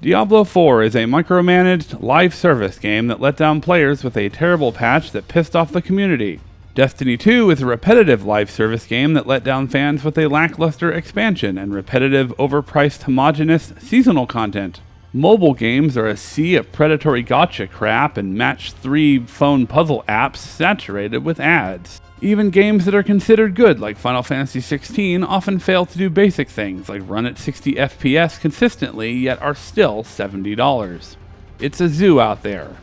Diablo 4 is a micromanaged, live service game that let down players with a terrible patch that pissed off the community. Destiny 2 is a repetitive live service game that let down fans with a lackluster expansion and repetitive, overpriced, homogeneous, seasonal content. Mobile games are a sea of predatory gotcha crap and match-3 phone puzzle apps saturated with ads. Even games that are considered good, like Final Fantasy XVI, often fail to do basic things, like run at 60 FPS consistently, yet are still $70. It's a zoo out there.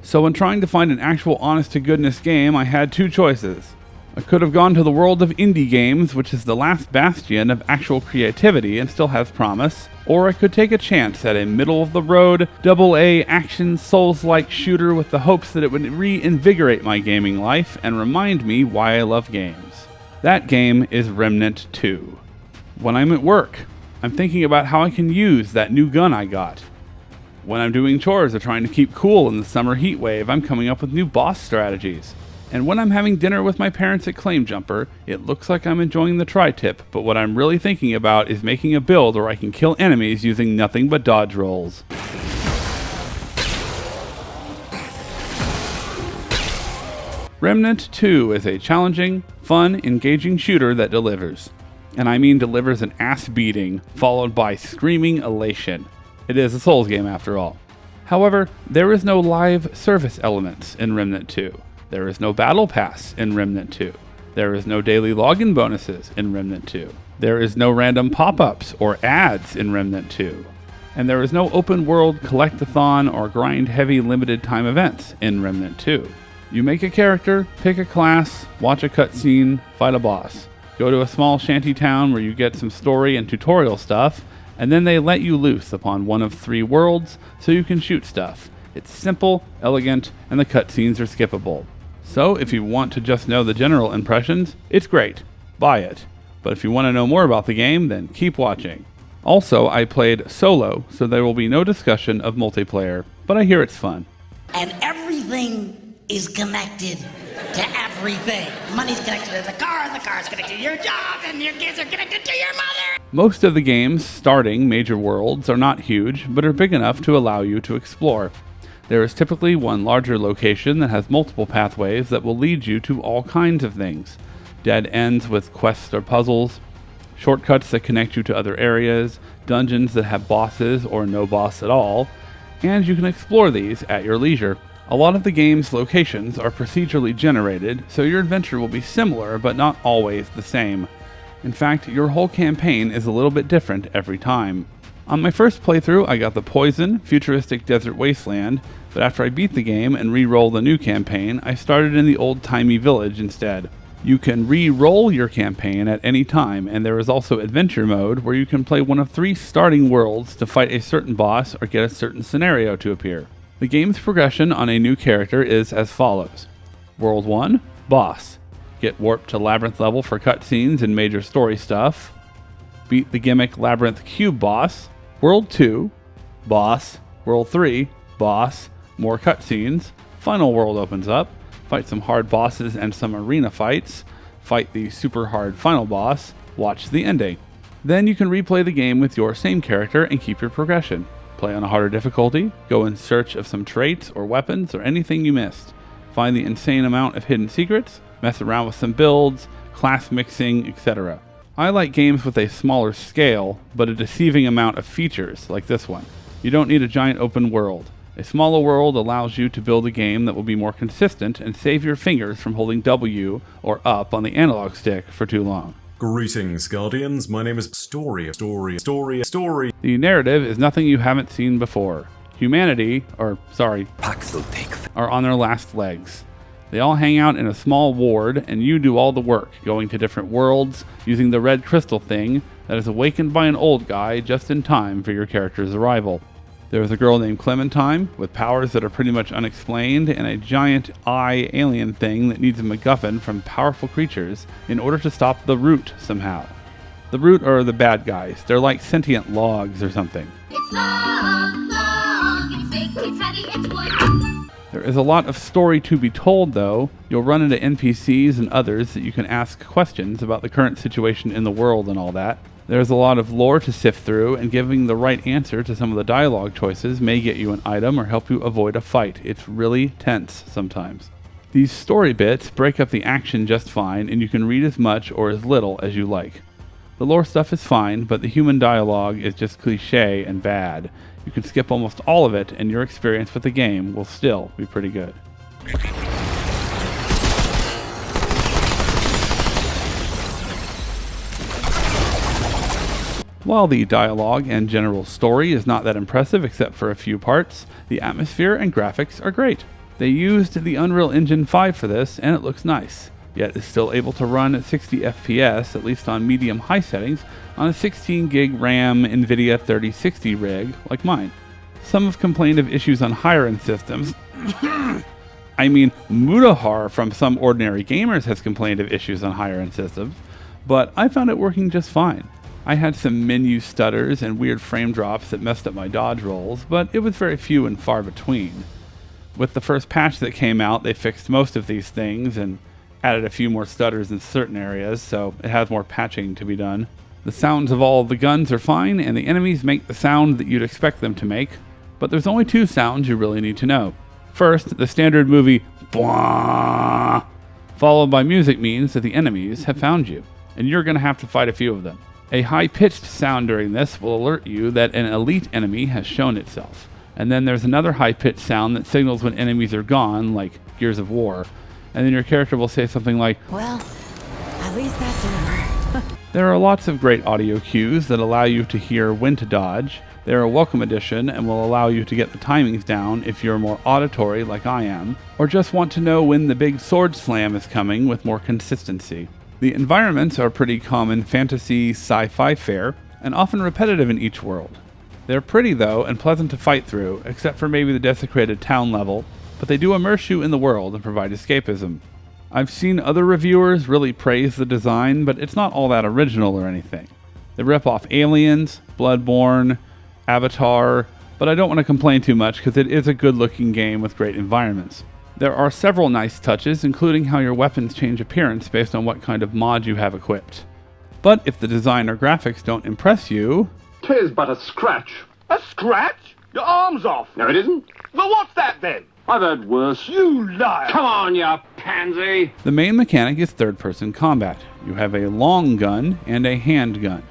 So when trying to find an actual honest-to-goodness game, I had two choices. I could have gone to the world of indie games, which is the last bastion of actual creativity and still has promise, or I could take a chance at a middle-of-the-road, AA action Souls-like shooter with the hopes that it would reinvigorate my gaming life and remind me why I love games. That game is Remnant 2. When I'm at work, I'm thinking about how I can use that new gun I got. When I'm doing chores or trying to keep cool in the summer heat wave, I'm coming up with new boss strategies. And when I'm having dinner with my parents at Claim Jumper, it looks like I'm enjoying the tri-tip, but what I'm really thinking about is making a build where I can kill enemies using nothing but dodge rolls. Remnant 2 is a challenging, fun, engaging shooter that delivers. And I mean delivers an ass-beating, followed by screaming elation. It is a Souls game after all. However, there is no live service elements in Remnant 2. There is no battle pass in Remnant 2. There is no daily login bonuses in Remnant 2. There is no random pop-ups or ads in Remnant 2. And there is no open world collect-a-thon or grind-heavy limited time events in Remnant 2. You make a character, pick a class, watch a cutscene, fight a boss. Go to a small shanty town where you get some story and tutorial stuff, and then they let you loose upon one of 3 worlds so you can shoot stuff. It's simple, elegant, and the cutscenes are skippable. So if you want to just know the general impressions, it's great. Buy it. But if you want to know more about the game, then keep watching. Also, I played solo, so there will be no discussion of multiplayer, but I hear it's fun. And everything is connected to everything. Money's connected to the car's connected to your job, and your kids are connected to your mother! Most of the game's starting major worlds are not huge, but are big enough to allow you to explore. There is typically one larger location that has multiple pathways that will lead you to all kinds of things. Dead ends with quests or puzzles, shortcuts that connect you to other areas, dungeons that have bosses or no boss at all, and you can explore these at your leisure. A lot of the game's locations are procedurally generated, so your adventure will be similar but not always the same. In fact, your whole campaign is a little bit different every time. On my first playthrough, I got the Poison, futuristic desert wasteland, but after I beat the game and re-roll the new campaign, I started in the old-timey village instead. You can re-roll your campaign at any time, and there is also adventure mode where you can play one of 3 starting worlds to fight a certain boss or get a certain scenario to appear. The game's progression on a new character is as follows. World 1, Boss. Get warped to Labyrinth level for cutscenes and major story stuff. Beat the gimmick Labyrinth Cube boss. World 2, Boss. World 3, Boss. More cutscenes. Final world opens up. Fight some hard bosses and some arena fights. Fight the super hard final boss. Watch the ending. Then you can replay the game with your same character and keep your progression. Play on a harder difficulty. Go in search of some traits or weapons or anything you missed. Find the insane amount of hidden secrets. Mess around with some builds, class mixing, etc. I like games with a smaller scale, but a deceiving amount of features, like this one. You don't need a giant open world. A smaller world allows you to build a game that will be more consistent and save your fingers from holding W or up on the analog stick for too long. Greetings, Guardians. My name is Story. The narrative is nothing you haven't seen before. Humanity, are on their last legs. They all hang out in a small ward, and you do all the work, going to different worlds, using the red crystal thing that is awakened by an old guy just in time for your character's arrival. There is a girl named Clementine, with powers that are pretty much unexplained, and a giant eye alien thing that needs a MacGuffin from powerful creatures in order to stop the Root somehow. The Root are the bad guys. They're like sentient logs or something. It's long, it's big, it's heavy, it's wood. There is a lot of story to be told, though. You'll run into NPCs and others that you can ask questions about the current situation in the world and all that. There's a lot of lore to sift through, and giving the right answer to some of the dialogue choices may get you an item or help you avoid a fight. It's really tense sometimes. These story bits break up the action just fine, and you can read as much or as little as you like. The lore stuff is fine, but the human dialogue is just cliche and bad. You can skip almost all of it, and your experience with the game will still be pretty good. While the dialogue and general story is not that impressive except for a few parts, the atmosphere and graphics are great. They used the Unreal Engine 5 for this, and it looks nice, yet is still able to run at 60 FPS, at least on medium-high settings, on a 16 gig RAM NVIDIA 3060 rig like mine. Some have complained of issues on higher-end systems. I mean, Mudahar from Some Ordinary Gamers has complained of issues on higher-end systems, but I found it working just fine. I had some menu stutters and weird frame drops that messed up my dodge rolls, but it was very few and far between. With the first patch that came out, they fixed most of these things and added a few more stutters in certain areas, so it has more patching to be done. The sounds of all the guns are fine, and the enemies make the sound that you'd expect them to make, but there's only two sounds you really need to know. First, the standard movie "Bwah," followed by music means that the enemies have found you, and you're going to have to fight a few of them. A high-pitched sound during this will alert you that an elite enemy has shown itself. And then there's another high-pitched sound that signals when enemies are gone, like Gears of War. And then your character will say something like, Well, at least that's over. There are lots of great audio cues that allow you to hear when to dodge. They're a welcome addition and will allow you to get the timings down if you're more auditory like I am, or just want to know when the big sword slam is coming with more consistency. The environments are pretty common fantasy sci-fi fare, and often repetitive in each world. They're pretty though, and pleasant to fight through, except for maybe the desecrated town level, but they do immerse you in the world and provide escapism. I've seen other reviewers really praise the design, but it's not all that original or anything. They rip off Aliens, Bloodborne, Avatar, but I don't want to complain too much because it is a good looking game with great environments. There are several nice touches, including how your weapons change appearance based on what kind of mod you have equipped. But if the design or graphics don't impress you, 'Tis but a scratch. A scratch? Your arm's off. No, it isn't. Well, what's that then? I've heard worse. You liar. Come on, you pansy. the main mechanic is third-person combat. You have a long gun and a handgun.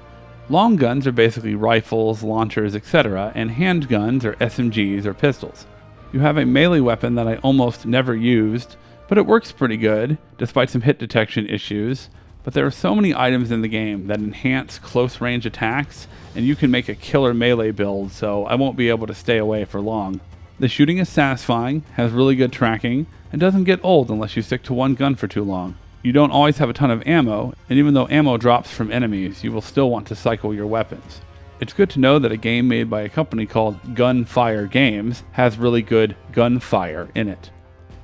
Long guns are basically rifles, launchers, etc., and handguns are SMGs or pistols. You have a melee weapon that I almost never used, but it works pretty good, despite some hit detection issues. But there are so many items in the game that enhance close-range attacks, and you can make a killer melee build, so I won't be able to stay away for long. The shooting is satisfying, has really good tracking, and doesn't get old unless you stick to one gun for too long. You don't always have a ton of ammo, and even though ammo drops from enemies, you will still want to cycle your weapons. It's good to know that a game made by a company called Gunfire Games has really good gunfire in it.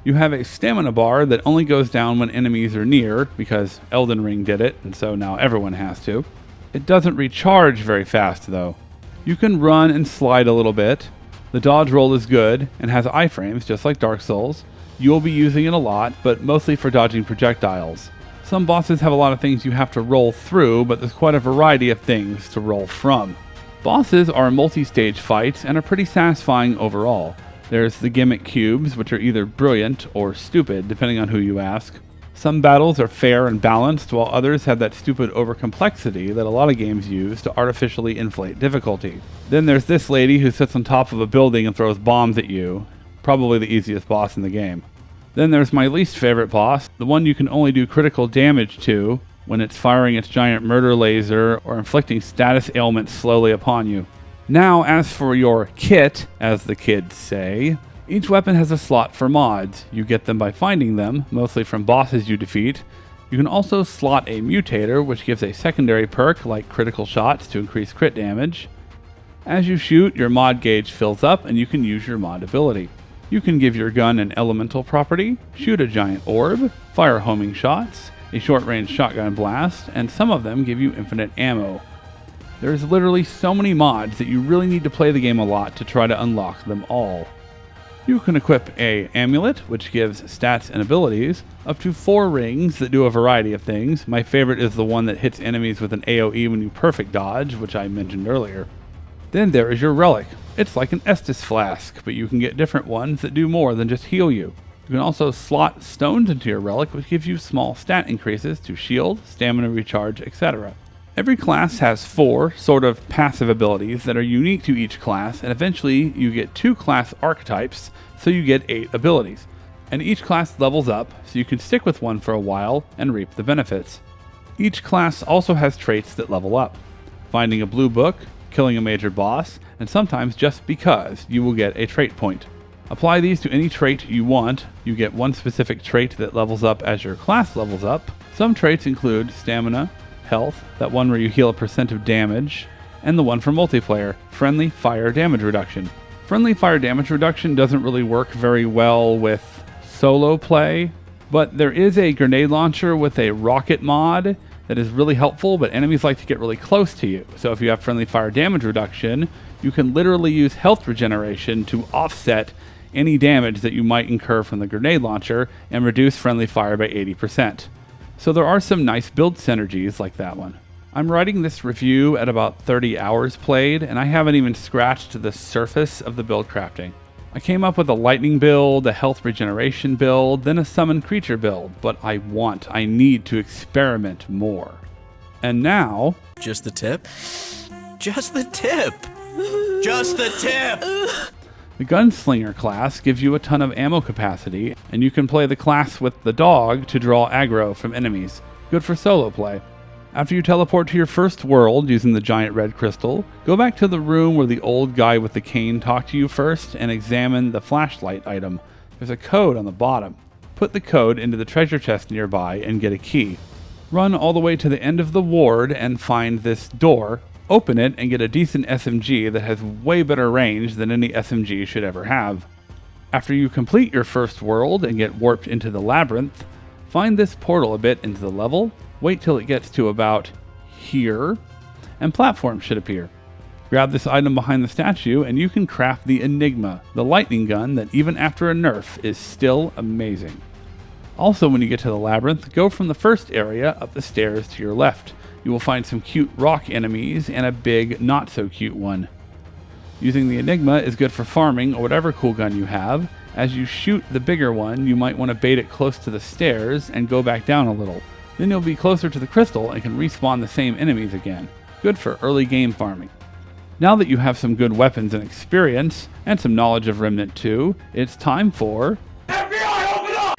You have a stamina bar that only goes down when enemies are near, because Elden Ring did it, and so now everyone has to. It doesn't recharge very fast, though. You can run and slide a little bit. The dodge roll is good, and has iframes, just like Dark Souls. You will be using it a lot, but mostly for dodging projectiles. Some bosses have a lot of things you have to roll through, but there's quite a variety of things to roll from. Bosses are multi-stage fights, and are pretty satisfying overall. There's the gimmick cubes, which are either brilliant or stupid, depending on who you ask. Some battles are fair and balanced, while others have that stupid overcomplexity that a lot of games use to artificially inflate difficulty. Then there's this lady who sits on top of a building and throws bombs at you, probably the easiest boss in the game. Then there's my least favorite boss, the one you can only do critical damage to when it's firing its giant murder laser or inflicting status ailments slowly upon you. Now, as for your kit, as the kids say, each weapon has a slot for mods. You get them by finding them, mostly from bosses you defeat. You can also slot a mutator, which gives a secondary perk like critical shots to increase crit damage. As you shoot, your mod gauge fills up and you can use your mod ability. You can give your gun an elemental property, shoot a giant orb, fire homing shots, a short-range shotgun blast, and some of them give you infinite ammo. There's literally so many mods that you really need to play the game a lot to try to unlock them all. You can equip a amulet, which gives stats and abilities, up to 4 rings that do a variety of things. My favorite is the one that hits enemies with an AoE when you perfect dodge, which I mentioned earlier. Then there is your relic. It's like an Estus flask, but you can get different ones that do more than just heal you. You can also slot stones into your relic, which gives you small stat increases to shield, stamina recharge, etc. Every class has 4 sort of passive abilities that are unique to each class, and eventually you get 2 class archetypes, so you get 8 abilities. And each class levels up, so you can stick with one for a while and reap the benefits. Each class also has traits that level up. Finding a blue book, killing a major boss, and sometimes just because you will get a trait point. Apply these to any trait you want. You get one specific trait that levels up as your class levels up. Some traits include stamina, health, that one where you heal a % of damage, and the one for multiplayer, friendly fire damage reduction. Friendly fire damage reduction doesn't really work very well with solo play, but there is a grenade launcher with a rocket mod that is really helpful, but enemies like to get really close to you. So if you have friendly fire damage reduction, you can literally use health regeneration to offset any damage that you might incur from the grenade launcher and reduce friendly fire by 80%. So there are some nice build synergies like that one. I'm writing this review at about 30 hours played, and I haven't even scratched the surface of the build crafting. I came up with a lightning build, a health regeneration build, then a summon creature build, but I need to experiment more. And now... Just the tip? Just the tip! Just the tip! The Gunslinger class gives you a ton of ammo capacity, and you can play the class with the dog to draw aggro from enemies. Good for solo play. After you teleport to your first world using the giant red crystal, go back to the room where the old guy with the cane talked to you first and examine the flashlight item. There's a code on the bottom. Put the code into the treasure chest nearby and get a key. Run all the way to the end of the ward and find this door. Open it and get a decent SMG that has way better range than any SMG should ever have. After you complete your first world and get warped into the labyrinth, find this portal a bit into the level, wait till it gets to about here, and platforms should appear. Grab this item behind the statue and you can craft the Enigma, the lightning gun that even after a nerf is still amazing. Also, when you get to the labyrinth, go from the first area up the stairs to your left. You will find some cute rock enemies and a big, not so cute one. Using the Enigma is good for farming or whatever cool gun you have. As you shoot the bigger one, you might want to bait it close to the stairs and go back down a little. Then you'll be closer to the crystal and can respawn the same enemies again. Good for early game farming. Now that you have some good weapons and experience, and some knowledge of Remnant 2, it's time for... FBI, open up!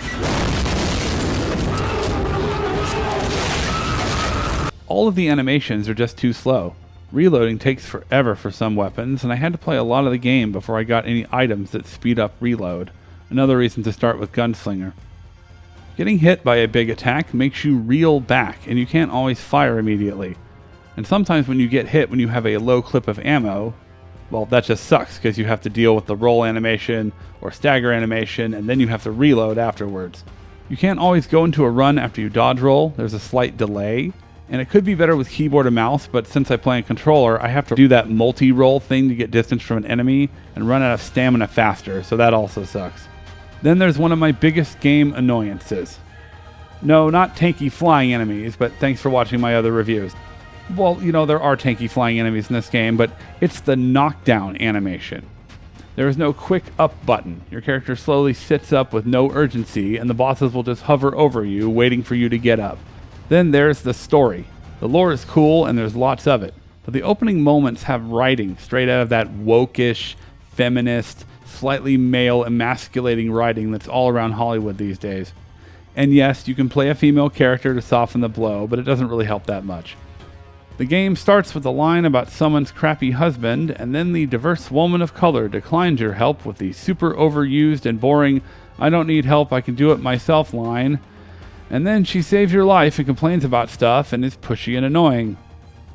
All of the animations are just too slow. Reloading takes forever for some weapons, and I had to play a lot of the game before I got any items that speed up reload. Another reason to start with Gunslinger. Getting hit by a big attack makes you reel back, and you can't always fire immediately. And sometimes when you get hit when you have a low clip of ammo, well, that just sucks because you have to deal with the roll animation or stagger animation, and then you have to reload afterwards. You can't always go into a run after you dodge roll. There's a slight delay. And it could be better with keyboard and mouse, but since I play on controller, I have to do that multi-roll thing to get distance from an enemy and run out of stamina faster, so that also sucks. Then there's one of my biggest game annoyances. No, not tanky flying enemies, but thanks for watching my other reviews. Well, you know, there are tanky flying enemies in this game, but it's the knockdown animation. There is no quick up button. Your character slowly sits up with no urgency, and the bosses will just hover over you, waiting for you to get up. Then there's the story. The lore is cool and there's lots of it, but the opening moments have writing straight out of that woke-ish, feminist, slightly male emasculating writing that's all around Hollywood these days. And yes, you can play a female character to soften the blow, but it doesn't really help that much. The game starts with a line about someone's crappy husband, and then the diverse woman of color declines your help with the super overused and boring, "I don't need help, I can do it myself" line. And then she saves your life and complains about stuff and is pushy and annoying.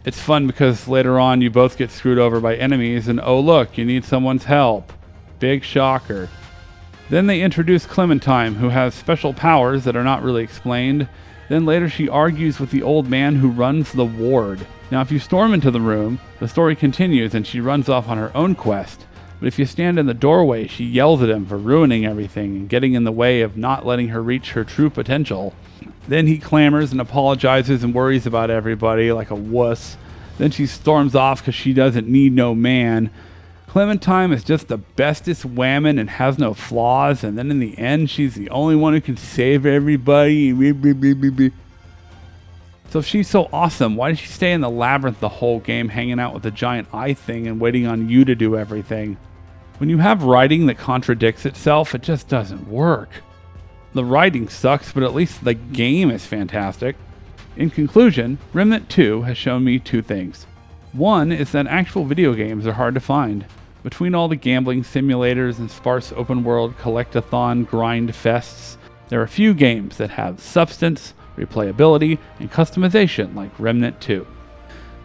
It's fun because later on you both get screwed over by enemies and oh look, you need someone's help. Big shocker. Then they introduce Clementine, who has special powers that are not really explained. Then later she argues with the old man who runs the ward. Now if you storm into the room, the story continues and she runs off on her own quest. But if you stand in the doorway, she yells at him for ruining everything and getting in the way of not letting her reach her true potential. Then he clamors and apologizes and worries about everybody like a wuss. Then she storms off because she doesn't need no man. Clementine is just the bestest whammon and has no flaws, and then in the end, she's the only one who can save everybody. So if she's so awesome, why did she stay in the labyrinth the whole game, hanging out with the giant eye thing and waiting on you to do everything? When you have writing that contradicts itself, it just doesn't work. The writing sucks, but at least the game is fantastic. In conclusion, Remnant 2 has shown me two things. One is that actual video games are hard to find. Between all the gambling simulators and sparse open-world collect-a-thon grind fests, there are few games that have substance, replayability, and customization like Remnant 2.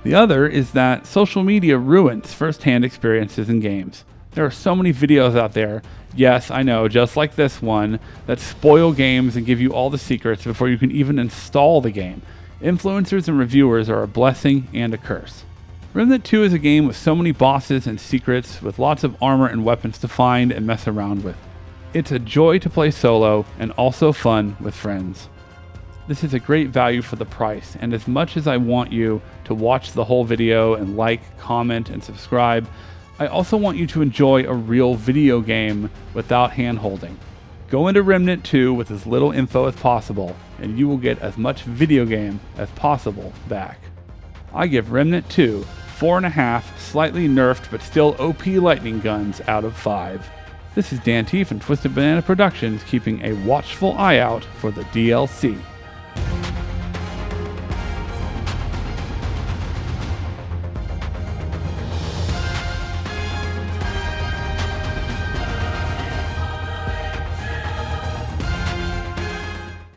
The other is that social media ruins first-hand experiences in games. There are so many videos out there, yes, I know, just like this one, that spoil games and give you all the secrets before you can even install the game. Influencers and reviewers are a blessing and a curse. Remnant 2 is a game with so many bosses and secrets, with lots of armor and weapons to find and mess around with. It's a joy to play solo, and also fun with friends. This is a great value for the price, and as much as I want you to watch the whole video and like, comment, and subscribe, I also want you to enjoy a real video game without hand-holding. Go into Remnant 2 with as little info as possible, and you will get as much video game as possible back. I give Remnant 2 4.5 slightly nerfed but still OP lightning guns out of 5. This is Dan T from Twisted Banana Productions, keeping a watchful eye out for the DLC.